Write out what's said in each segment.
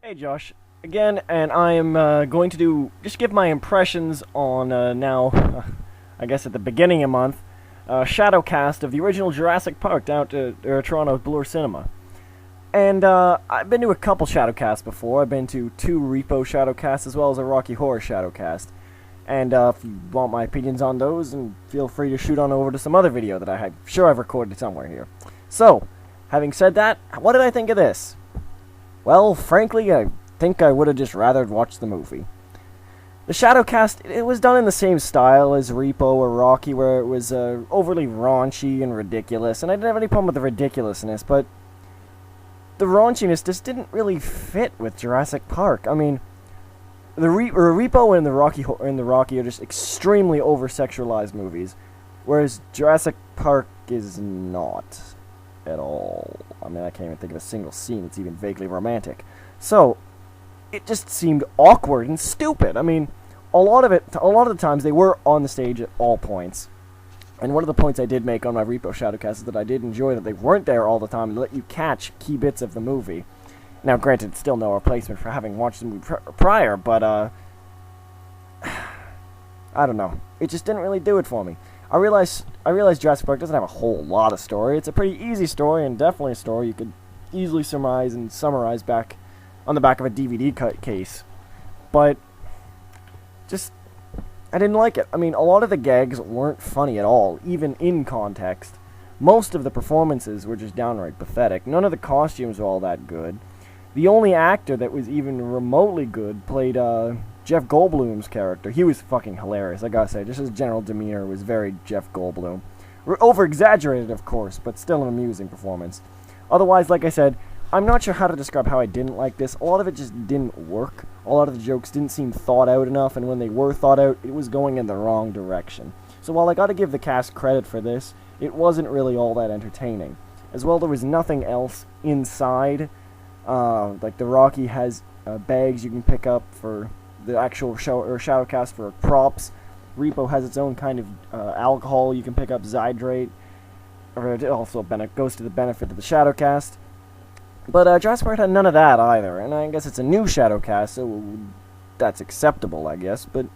Hey Josh, again, and I am going to just give my impressions on I guess at the beginning of the month, Shadowcast of the original Jurassic Park down at Toronto Bloor Cinema. And I've been to a couple Shadowcasts before. I've been to two Repo Shadowcasts as well as a Rocky Horror Shadowcast. And if you want my opinions on those, and feel free to shoot on over to some other video that I'm sure I've recorded somewhere here. So, having said that, what did I think of this? Well, frankly, I think I would have just rather watched the movie. The Shadowcast, it was done in the same style as Repo or Rocky, where it was overly raunchy and ridiculous, and I didn't have any problem with the ridiculousness, but the raunchiness just didn't really fit with Jurassic Park. I mean, the Repo and the Rocky are just extremely over-sexualized movies, whereas Jurassic Park is not at all. I mean, I can't even think of a single scene that's even vaguely romantic. So, it just seemed awkward and stupid. I mean, a lot of the times they were on the stage at all points. And one of the points I did make on my Repo Shadowcast is that I did enjoy that they weren't there all the time and let you catch key bits of the movie. Now, granted, still no replacement for having watched the movie prior, but, I don't know. It just didn't really do it for me. I realize Jurassic Park doesn't have a whole lot of story. It's a pretty easy story, and definitely a story you could easily surmise and summarize back on the back of a DVD case. But, just, I didn't like it. I mean, a lot of the gags weren't funny at all, even in context. Most of the performances were just downright pathetic. None of the costumes were all that good. The only actor that was even remotely good played, Jeff Goldblum's character. He was fucking hilarious, I gotta say. Just his general demeanor was very Jeff Goldblum. Over-exaggerated, of course, but still an amusing performance. Otherwise, like I said, I'm not sure how to describe how I didn't like this. A lot of it just didn't work. A lot of the jokes didn't seem thought out enough, and when they were thought out, it was going in the wrong direction. So while I gotta give the cast credit for this, it wasn't really all that entertaining. As well, there was nothing else inside. Like the Rocky has bags you can pick up for the actual Shadowcast for props. Repo has its own kind of alcohol you can pick up, Zydrate. Or it also goes to the benefit of the Shadowcast. But Jurassic Park had none of that either, and I guess it's a new Shadowcast, so that's acceptable, I guess. But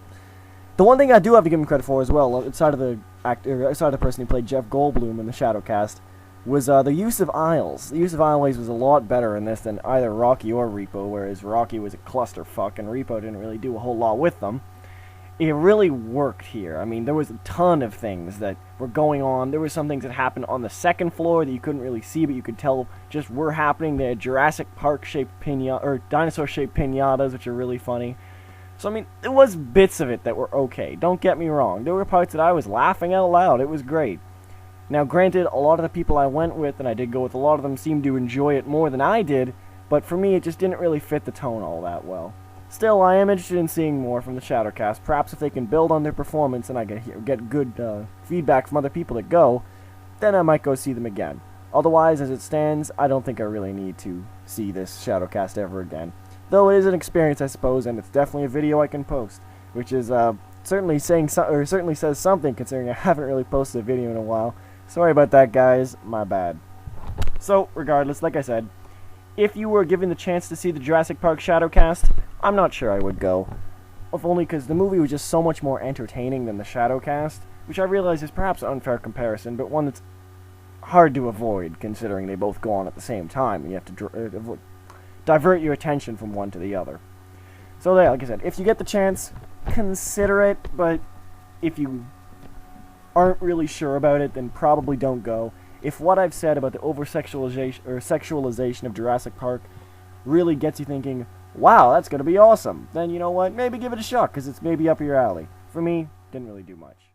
the one thing I do have to give him credit for as well, outside of the person who played Jeff Goldblum in the Shadowcast, was the use of aisles. The use of aisles was a lot better in this than either Rocky or Repo, whereas Rocky was a clusterfuck and Repo didn't really do a whole lot with them. It really worked here. I mean, there was a ton of things that were going on. There were some things that happened on the second floor that you couldn't really see, but you could tell just were happening. They had Jurassic Park-shaped or dinosaur-shaped piñatas, which are really funny. So, I mean, there was bits of it that were okay. Don't get me wrong. There were parts that I was laughing out loud. It was great. Now, granted, a lot of the people I went with, and I did go with a lot of them, seemed to enjoy it more than I did, but for me, it just didn't really fit the tone all that well. Still, I am interested in seeing more from the Shadowcast. Perhaps if they can build on their performance and I get good feedback from other people that go, then I might go see them again. Otherwise, as it stands, I don't think I really need to see this Shadowcast ever again. Though it is an experience, I suppose, and it's definitely a video I can post, which is certainly says something considering I haven't really posted a video in a while. Sorry about that, guys. My bad. So, regardless, like I said, if you were given the chance to see the Jurassic Park Shadowcast, I'm not sure I would go. If only because the movie was just so much more entertaining than the Shadowcast, which I realize is perhaps an unfair comparison, but one that's hard to avoid, considering they both go on at the same time, and you have to divert your attention from one to the other. So there, like I said, if you get the chance, consider it, but if you aren't really sure about it, then probably don't go. If what I've said about the sexualization of Jurassic Park really gets you thinking, wow, that's going to be awesome, then you know what, maybe give it a shot, because it's maybe up your alley. For me, didn't really do much.